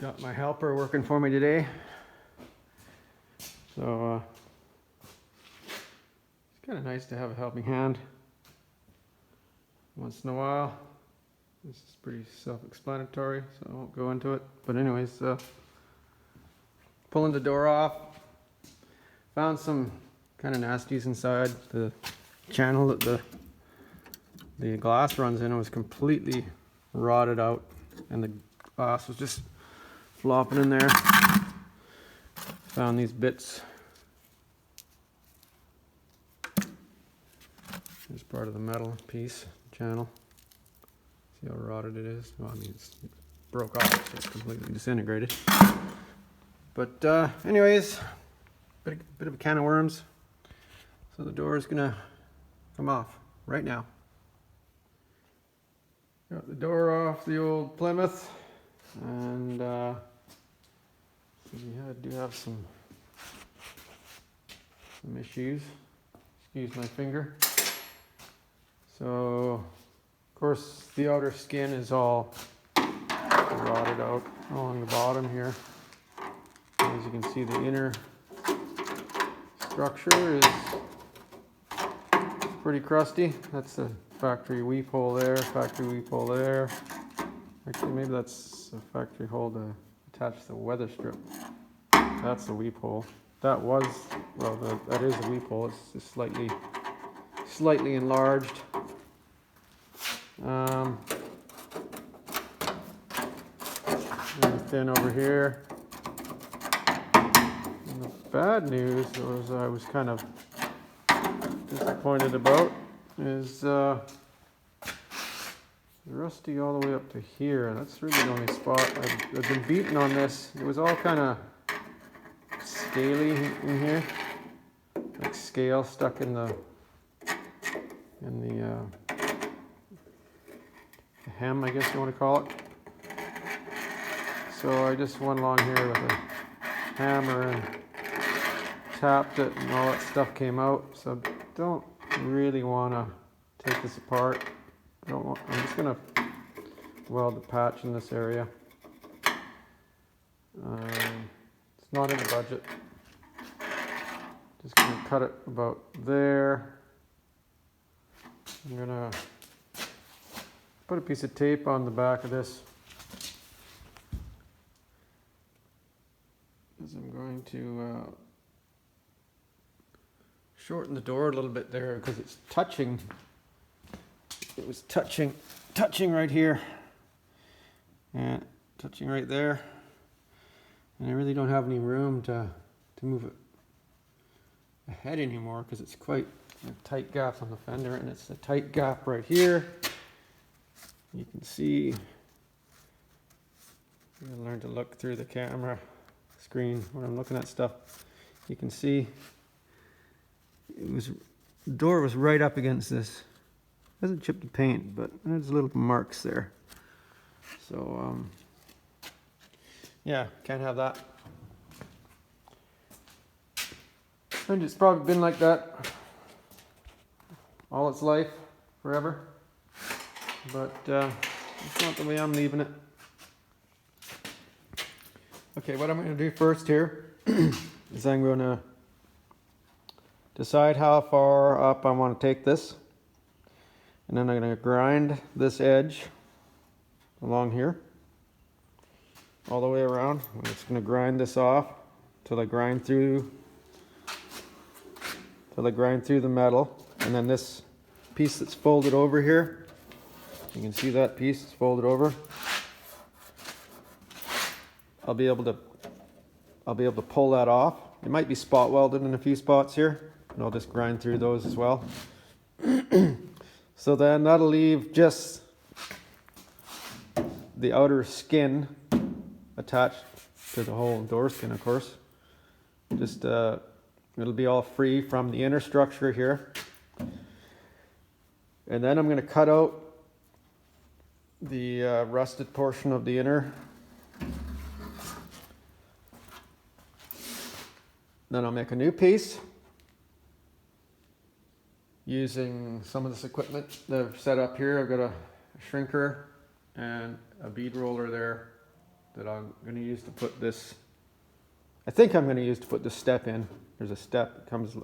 Got my helper working for me today. So it's kind of nice to have a helping hand once in a while. This is pretty self-explanatory, so I won't go into it. But anyways, pulling the door off. Found some kind of nasties inside. The channel that the glass runs in was completely rotted out, and the glass was just flopping in there. Found these bits. Here's part of the metal piece channel. See how rotted it is? Well, I mean, it broke off, so it's completely disintegrated. But anyways, bit of a can of worms. So the door is gonna come off right now. Got the door off the old Plymouth, and I do have some issues. Excuse my finger. So, of course, the outer skin is all rotted out along the bottom here. As you can see, the inner structure is pretty crusty. That's the factory weep hole there, factory weep hole there. Actually, maybe that's a factory hole to attach the weather strip. That's the weep hole. That was, well, that is a weep hole. It's just slightly enlarged. And thin over here. And the bad news was I was kind of disappointed about is rusty all the way up to here. That's really the only spot I've been beaten on this. It was all kind of scaly in here, like scale stuck in the hem, I guess you want to call it. So I just went along here with a hammer and tapped it, and all that stuff came out. So I don't really want to take this apart. I'm just going to weld the patch in this area. It's not in the budget. Just going to cut it about there. I'm going to put a piece of tape on the back of this, as I'm going to shorten the door a little bit there, because it's touching. It was touching right here, and touching right there, and I really don't have any room to move it ahead anymore, because it's quite a tight gap on the fender, and it's a tight gap right here. You can see, I'm gonna learn to look through the camera screen when I'm looking at stuff. You can see the door was right up against this. Hasn't chipped the paint, but there's little marks there. So yeah, can't have that. And it's probably been like that all its life, forever. But it's not the way I'm leaving it. Okay, what I'm going to do first here is I'm going to decide how far up I want to take this. And then I'm going to grind this edge along here, all the way around. I'm just going to grind this off till I grind through the metal. And then this piece that's folded over here, you can see that piece is folded over. I'll be able to pull that off. It might be spot welded in a few spots here, and I'll just grind through those as well. So then that'll leave just the outer skin attached to the whole door skin, of course. Just it'll be all free from the inner structure here. And then I'm going to cut out the rusted portion of the inner. Then I'll make a new piece using some of this equipment that I've set up here. I've got a shrinker and a bead roller there, that I'm going to use to put this. I think I'm going to use to put this step in. There's a step, comes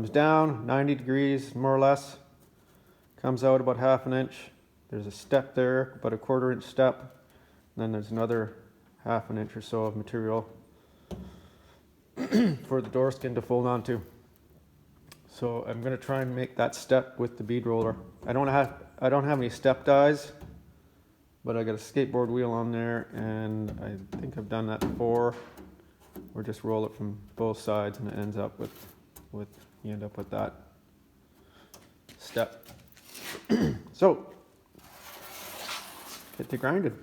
down 90 degrees more or less, comes out about 1/2 inch. There's a step there, about a 1/4 inch step, and then there's another 1/2 inch or so of material for the door skin to fold onto. So I'm going to try and make that step with the bead roller. I don't have any step dies, but I got a skateboard wheel on there, and I think I've done that before. Or just roll it from both sides, and it ends up with you end up with that step. So get to grinding.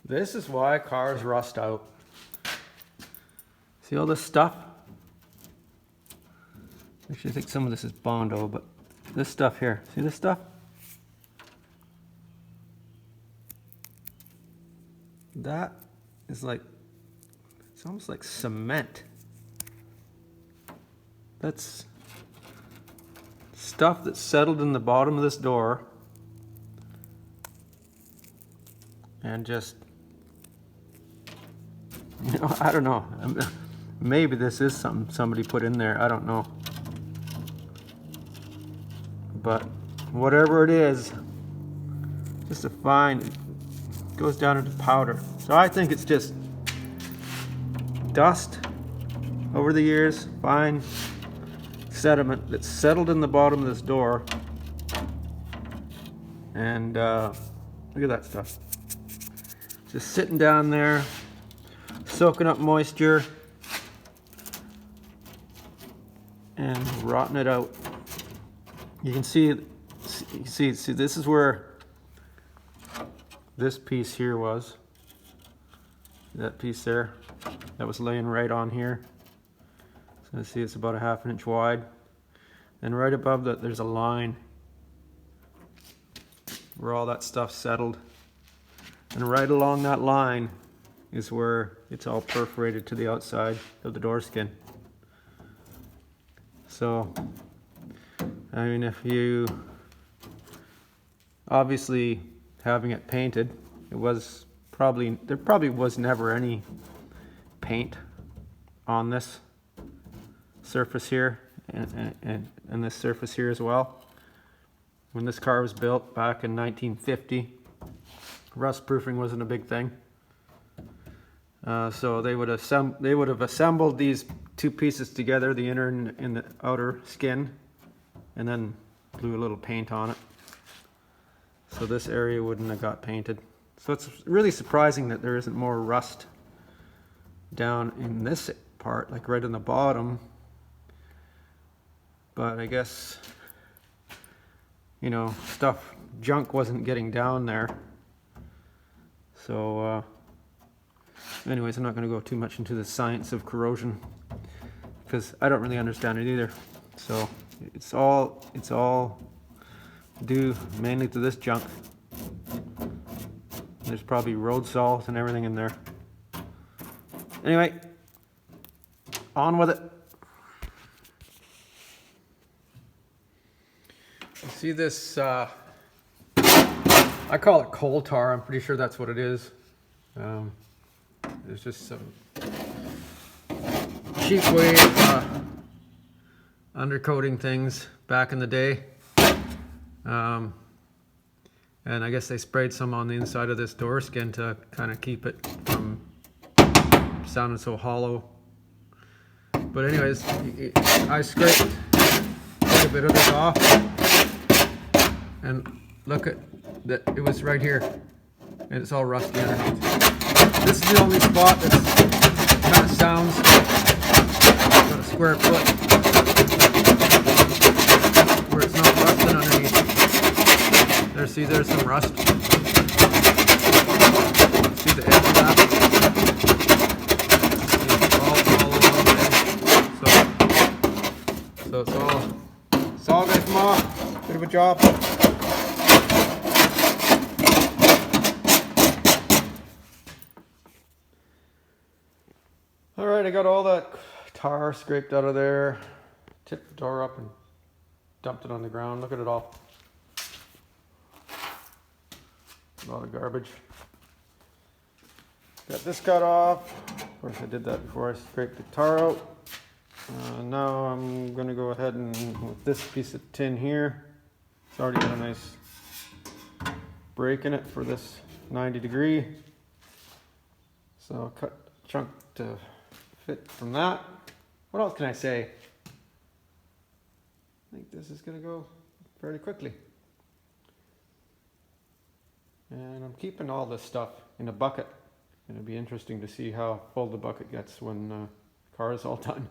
This is why cars rust out. See all this stuff? Actually, I think some of this is Bondo, but this stuff here, see this stuff? That is like, it's almost like cement. That's stuff that's settled in the bottom of this door and just, you know, I don't know. Maybe this is something somebody put in there. I don't know. But whatever it is, just a fine, it goes down into powder. So I think it's just dust over the years, fine sediment that's settled in the bottom of this door. And look at that stuff. Just sitting down there, soaking up moisture and rotting it out. You can see this is where this piece here was. That piece there, that was laying right on here. So see, it's about a ½ inch wide. And right above that, there's a line where all that stuff settled. And right along that line is where it's all perforated to the outside of the door skin. So, I mean, if you, obviously having it painted, there probably was never any paint on this surface here and this surface here as well. When this car was built back in 1950, rust proofing wasn't a big thing. So they would have assembled these two pieces together, the inner and the outer skin, and then blew a little paint on it. So this area wouldn't have got painted. So it's really surprising that there isn't more rust down in this part, like right in the bottom. But I guess, you know, junk wasn't getting down there. So anyways, I'm not going to go too much into the science of corrosion because I don't really understand it either. So it's all due mainly to this junk. There's probably road salt and everything in there. Anyway, on with it. You see this, I call it coal tar. I'm pretty sure that's what it is. There's just some cheap way of undercoating things back in the day. And I guess they sprayed some on the inside of this door skin to kind of keep it from sounding so hollow. But anyways, I scraped quite a bit of this off. And look at that, it was right here. And it's all rusty underneath. This is the only spot that kind of sounds about a square foot where it's not rusting underneath. There's some rust. See the edge of that? So it's all gonna come off. Bit of a job. All right, I got all that tar scraped out of there. Tipped the door up and dumped it on the ground. Look at it all. A lot of garbage. Got this cut off. Of course, I did that before I scraped the tar out. Now I'm going to go ahead and with this piece of tin here. It's already got a nice break in it for this 90°. So I'll cut a chunk to fit from that. What else can I say? I think this is going to go fairly quickly. And I'm keeping all this stuff in a bucket. It'll be interesting to see how full the bucket gets when the car is all done.